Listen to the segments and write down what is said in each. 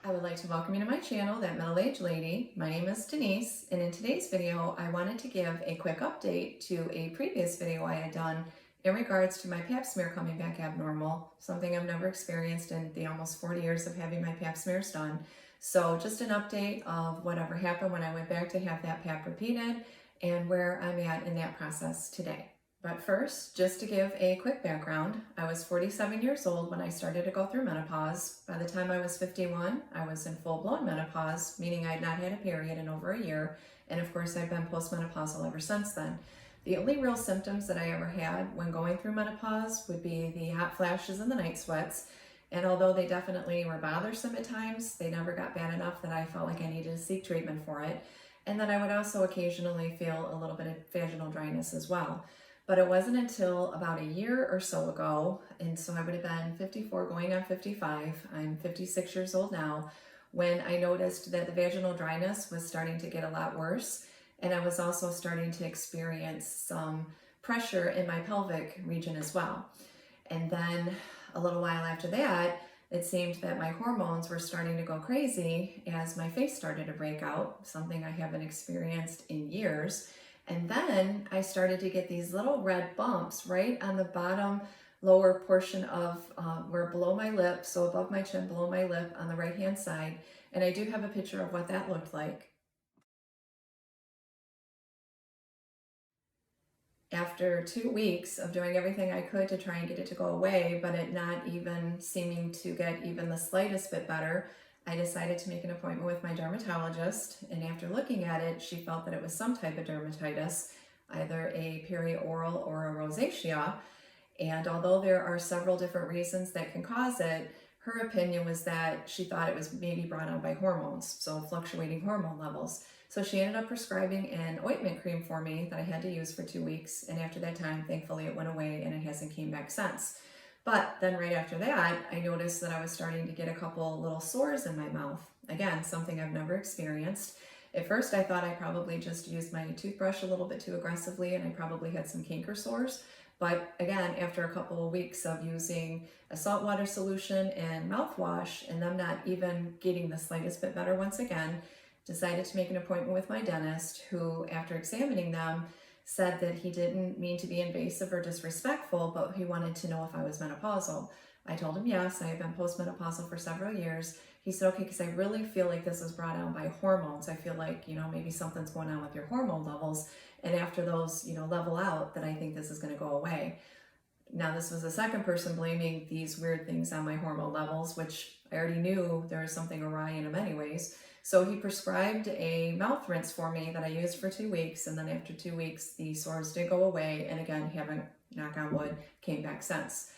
I would like to welcome you to my channel, That Middle-Aged Lady. My name is Denise, and in today's video, I wanted to give a quick update to a previous video I had done in regards to my pap smear coming back abnormal, something I've never experienced in the almost 40 years of having my pap smears done. So just an update of whatever happened when I went back to have that pap repeated and where I'm at in that process today. But first, just to give a quick background, I was 47 years old when I started to go through menopause. By the time I was 51, I was in full-blown menopause, meaning I had not had a period in over a year, and of course I've been postmenopausal ever since then. The only real symptoms that I ever had when going through menopause would be the hot flashes and the night sweats, and although they definitely were bothersome at times, they never got bad enough that I felt like I needed to seek treatment for it. And then I would also occasionally feel a little bit of vaginal dryness as well. But it wasn't until about a year or so ago, and so I would have been 54 going on 55, I'm 56 years old now, when I noticed that the vaginal dryness was starting to get a lot worse, and I was also starting to experience some pressure in my pelvic region as well. And then a little while after that, it seemed that my hormones were starting to go crazy as my face started to break out, something I haven't experienced in years. And then I started to get these little red bumps right on the bottom lower portion of where below my lip, so above my chin, below my lip on the right hand side. And I do have a picture of what that looked like. After 2 weeks of doing everything I could to try and get it to go away, but it not even seeming to get even the slightest bit better, I decided to make an appointment with my dermatologist, and after looking at it, she felt that it was some type of dermatitis, either a perioral or a rosacea. And although there are several different reasons that can cause it, her opinion was that she thought it was maybe brought on by hormones, so fluctuating hormone levels. So she ended up prescribing an ointment cream for me that I had to use for 2 weeks, and after that time, thankfully, it went away and it hasn't came back since. But then right after that, I noticed that I was starting to get a couple little sores in my mouth. Again, something I've never experienced. At first, I thought I probably just used my toothbrush a little bit too aggressively and I probably had some canker sores. But again, after a couple of weeks of using a saltwater solution and mouthwash and them not even getting the slightest bit better once again, decided to make an appointment with my dentist, who, after examining them, said that he didn't mean to be invasive or disrespectful, but he wanted to know if I was menopausal. I told him yes, I have been postmenopausal for several years. He said, okay, because I really feel like this was brought on by hormones. I feel like, maybe something's going on with your hormone levels. And after those, level out, that I think this is going to go away. Now, this was the second person blaming these weird things on my hormone levels, which I already knew there was something awry in them anyways. So he prescribed a mouth rinse for me that I used for 2 weeks, and then after 2 weeks, the sores did go away, and again, haven't, knock on wood, came back since.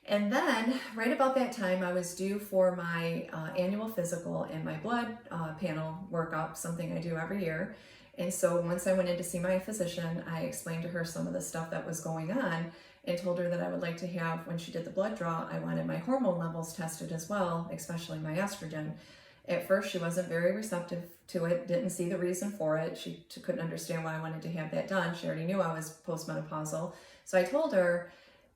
And then, right about that time, I was due for my annual physical and my blood panel workup, something I do every year. And so once I went in to see my physician, I explained to her some of the stuff that was going on and told her that I would like to have, when she did the blood draw, I wanted my hormone levels tested as well, especially my estrogen. At first, she wasn't very receptive to it, didn't see the reason for it. She couldn't understand why I wanted to have that done. She already knew I was postmenopausal. So I told her,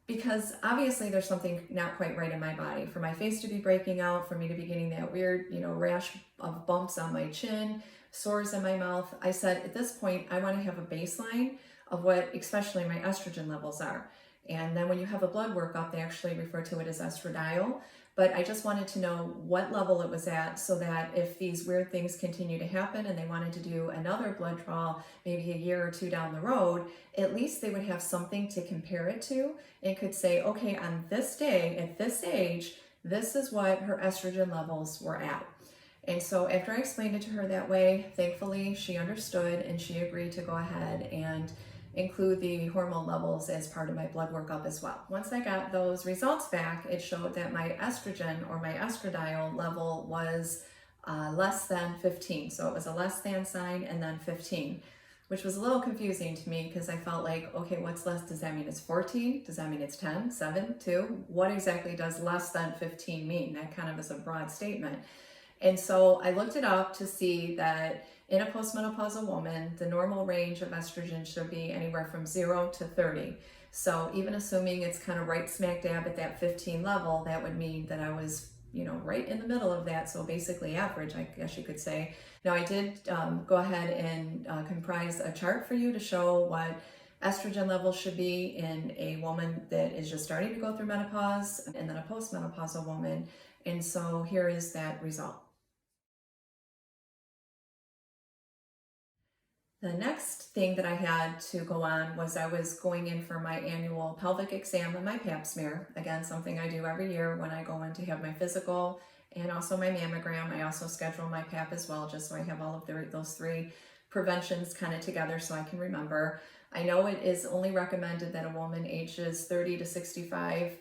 because obviously there's something not quite right in my body. For my face to be breaking out, for me to be getting that weird, rash of bumps on my chin, sores in my mouth, I said, at this point, I want to have a baseline of what especially my estrogen levels are. And then when you have a blood workup, they actually refer to it as estradiol. But I just wanted to know what level it was at, so that if these weird things continue to happen and they wanted to do another blood draw maybe a year or two down the road, at least they would have something to compare it to and could say, okay, on this day, at this age, this is what her estrogen levels were at. And so after I explained it to her that way, thankfully she understood and she agreed to go ahead and include the hormone levels as part of my blood workup as well. Once I got those results back, it showed that my estrogen, or my estradiol level, was less than 15. So it was a less than sign and then 15, which was a little confusing to me because I felt like, okay, what's less? Does that mean it's 14? Does that mean it's 10, 7, 2? What exactly does less than 15 mean? That kind of is a broad statement. And so I looked it up to see that in a postmenopausal woman, the normal range of estrogen should be anywhere from 0 to 30. So even assuming it's kind of right smack dab at that 15 level, that would mean that I was right in the middle of that. So basically average, I guess you could say. Now I did go ahead and comprise a chart for you to show what estrogen levels should be in a woman that is just starting to go through menopause and then a postmenopausal woman. And so here is that result. The next thing that I had to go on was I was going in for my annual pelvic exam and my pap smear. Again, something I do every year when I go in to have my physical and also my mammogram. I also schedule my pap as well, just so I have all of those three preventions kind of together so I can remember. I know it is only recommended that a woman ages 30 to 65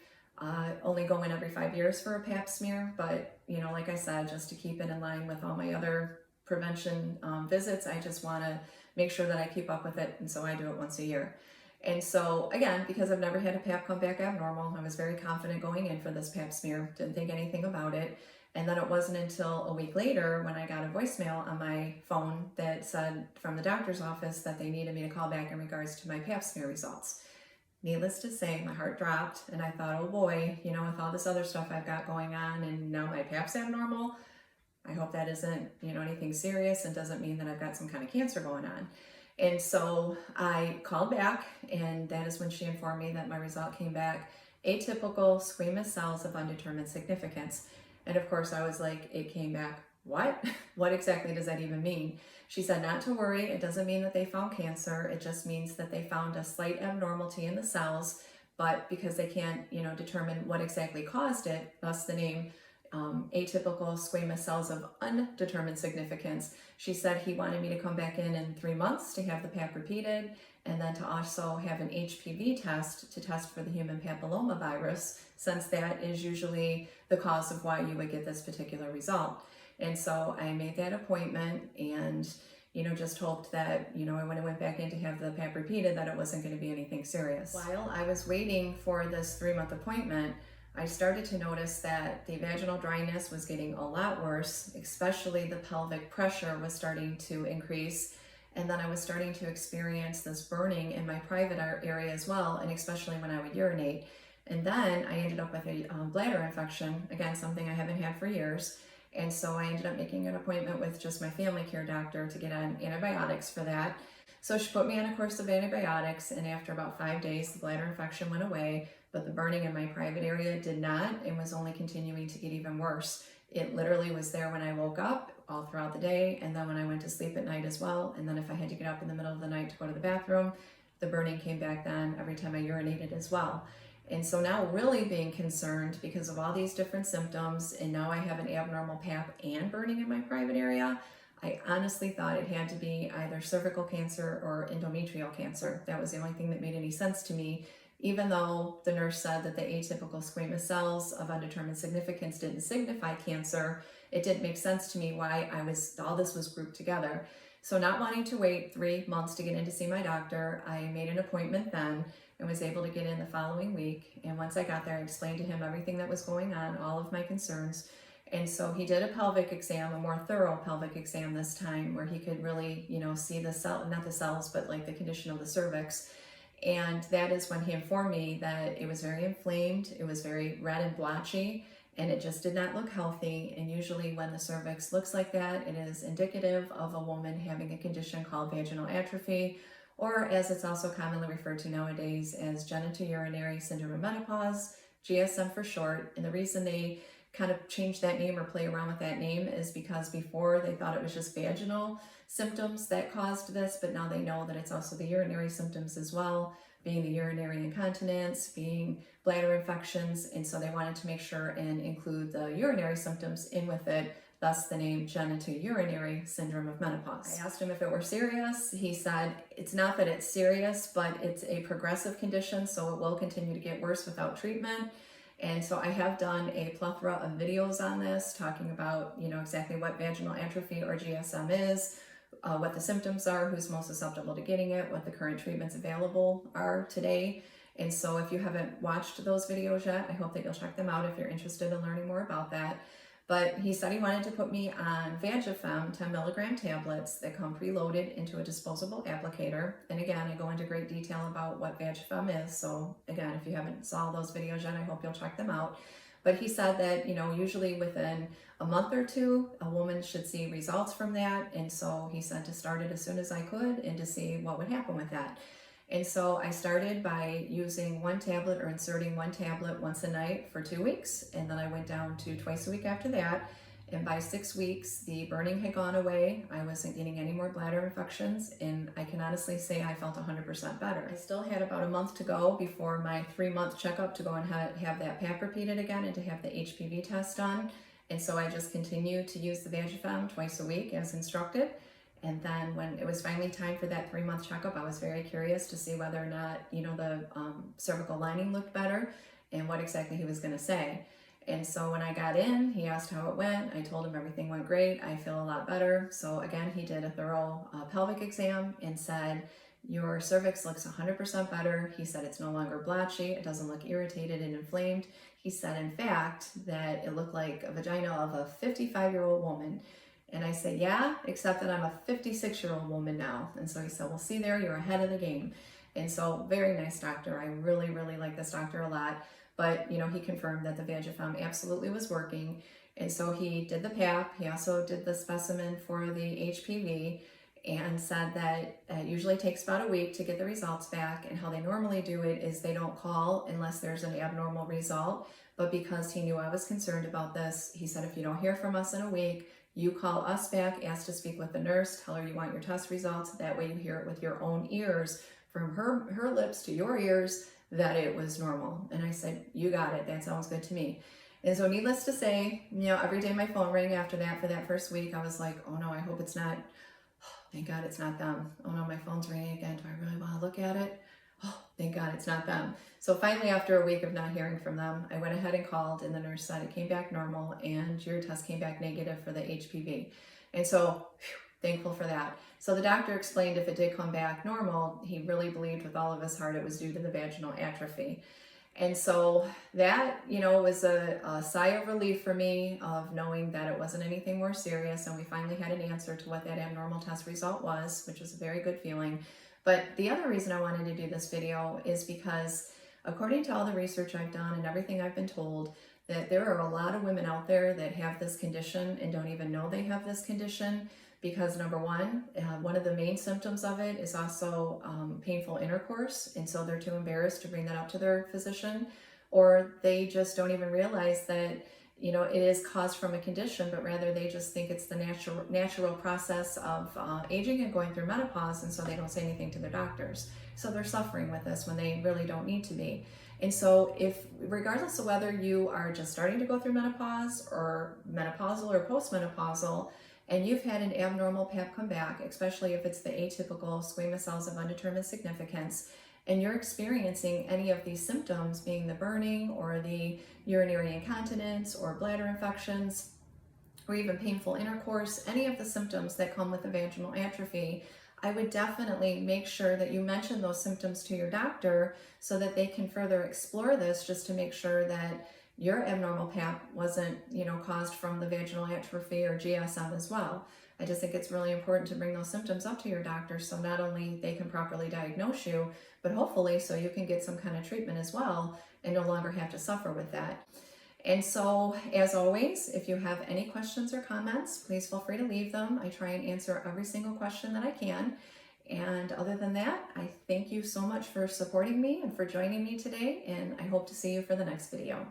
only go in every 5 years for a pap smear, but like I said, just to keep it in line with all my other prevention visits, I just want to make sure that I keep up with it, and so I do it once a year. And so again, because I've never had a pap come back abnormal, I was very confident going in for this pap smear, didn't think anything about it. And then it wasn't until a week later when I got a voicemail on my phone that said from the doctor's office that they needed me to call back in regards to my pap smear results. Needless to say, my heart dropped, and I thought, oh boy, with all this other stuff I've got going on and now my pap's abnormal, I hope that isn't, anything serious and doesn't mean that I've got some kind of cancer going on. And so I called back, and that is when she informed me that my result came back atypical squamous cells of undetermined significance. And of course I was like, it came back what? What exactly does that even mean? She said not to worry, it doesn't mean that they found cancer, it just means that they found a slight abnormality in the cells, but because they can't, determine what exactly caused it, thus the name atypical squamous cells of undetermined significance. She said he wanted me to come back in 3 months to have the pap repeated, and then to also have an HPV test to test for the human papilloma virus, since that is usually the cause of why you would get this particular result. And so I made that appointment and just hoped that, when I went back in to have the pap repeated, that it wasn't going to be anything serious. While I was waiting for this 3-month appointment, I started to notice that the vaginal dryness was getting a lot worse, especially the pelvic pressure was starting to increase. And then I was starting to experience this burning in my private area as well, and especially when I would urinate. And then I ended up with a bladder infection, again, something I haven't had for years. And so I ended up making an appointment with just my family care doctor to get on antibiotics for that. So she put me on a course of antibiotics, and after about 5 days, the bladder infection went away, but the burning in my private area did not, and was only continuing to get even worse. It literally was there when I woke up, all throughout the day, and then when I went to sleep at night as well. And then if I had to get up in the middle of the night to go to the bathroom, the burning came back then every time I urinated as well. And so now really being concerned because of all these different symptoms, and now I have an abnormal pap and burning in my private area, I honestly thought it had to be either cervical cancer or endometrial cancer. That was the only thing that made any sense to me, even though the nurse said that the atypical squamous cells of undetermined significance didn't signify cancer. It didn't make sense to me why all this was grouped together. So not wanting to wait 3 months to get in to see my doctor, I made an appointment then and was able to get in the following week. And once I got there, I explained to him everything that was going on, all of my concerns. And so he did a pelvic exam, a more thorough pelvic exam this time, where he could really, see the cell, not the cells, but like the condition of the cervix. And that is when he informed me that it was very inflamed, it was very red and blotchy, and it just did not look healthy. And usually when the cervix looks like that, it is indicative of a woman having a condition called vaginal atrophy, or as it's also commonly referred to nowadays as genitourinary syndrome of menopause, GSM for short. And the reason they kind of change that name or play around with that name is because before they thought it was just vaginal symptoms that caused this, but now they know that it's also the urinary symptoms as well, being the urinary incontinence, being bladder infections, and so they wanted to make sure and include the urinary symptoms in with it, thus the name genitourinary syndrome of menopause. I asked him if it were serious. He said it's not that it's serious, but it's a progressive condition, so it will continue to get worse without treatment. And so I have done a plethora of videos on this, talking about, exactly what vaginal atrophy or GSM is, what the symptoms are, who's most susceptible to getting it, what the current treatments available are today. And so if you haven't watched those videos yet, I hope that you'll check them out if you're interested in learning more about that. But he said he wanted to put me on Vagifem 10 milligram tablets that come preloaded into a disposable applicator. And again, I go into great detail about what Vagifem is. So again, if you haven't saw those videos yet, I hope you'll check them out. But he said that, usually within a month or two, a woman should see results from that. And so he said to start it as soon as I could and to see what would happen with that. And so I started by using one tablet or inserting one tablet once a night for 2 weeks. And then I went down to twice a week after that. And by 6 weeks, the burning had gone away. I wasn't getting any more bladder infections. And I can honestly say I felt 100% better. I still had about a month to go before my 3-month checkup to go and have that pap repeated again and to have the HPV test done. And so I just continued to use the Vagifem twice a week as instructed. And then when it was finally time for that 3-month checkup, I was very curious to see whether or not, the cervical lining looked better and what exactly he was going to say. And so when I got in, he asked how it went. I told him everything went great. I feel a lot better. So again, he did a thorough pelvic exam and said, your cervix looks 100% better. He said it's no longer blotchy. It doesn't look irritated and inflamed. He said, in fact, that it looked like a vagina of a 55-year-old woman. And I said, yeah, except that I'm a 56-year-old woman now. And so he said, well, see there, you're ahead of the game. And so very nice doctor. I really, really like this doctor a lot. But, he confirmed that the Vagifem absolutely was working. And so he did the PAP. He also did the specimen for the HPV and said that it usually takes about a week to get the results back. And how they normally do it is they don't call unless there's an abnormal result. But because he knew I was concerned about this, he said, if you don't hear from us in a week, you call us back, ask to speak with the nurse, tell her you want your test results. That way you hear it with your own ears, from her lips to your ears, that it was normal. And I said, you got it. That sounds good to me. And so needless to say, every day my phone rang after that for that first week. I was like, oh no, I hope it's not, thank God it's not them. Oh no, my phone's ringing again. Do I really want to look at it? Oh, thank God it's not them. So finally, after a week of not hearing from them, I went ahead and called, and the nurse said it came back normal and your test came back negative for the HPV. And so, thankful for that. So the doctor explained if it did come back normal, he really believed with all of his heart it was due to the vaginal atrophy. And so that, was a sigh of relief for me of knowing that it wasn't anything more serious. And we finally had an answer to what that abnormal test result was, which was a very good feeling. But the other reason I wanted to do this video is because according to all the research I've done and everything I've been told, that there are a lot of women out there that have this condition and don't even know they have this condition because number one of the main symptoms of it is also painful intercourse. And so they're too embarrassed to bring that up to their physician, or they just don't even realize that it is caused from a condition, but rather they just think it's the natural process of aging and going through menopause, and so they don't say anything to their doctors. So they're suffering with this when they really don't need to be. And so regardless of whether you are just starting to go through menopause or menopausal or postmenopausal, and you've had an abnormal PAP come back, especially if it's the atypical squamous cells of undetermined significance, and you're experiencing any of these symptoms, being the burning or the urinary incontinence or bladder infections or even painful intercourse, any of the symptoms that come with the vaginal atrophy, I would definitely make sure that you mention those symptoms to your doctor so that they can further explore this, just to make sure that your abnormal PAP wasn't, caused from the vaginal atrophy or GSM as well. I just think it's really important to bring those symptoms up to your doctor so not only they can properly diagnose you, but hopefully so you can get some kind of treatment as well and no longer have to suffer with that. And so, as always, if you have any questions or comments, please feel free to leave them. I try and answer every single question that I can. And other than that, I thank you so much for supporting me and for joining me today, and I hope to see you for the next video.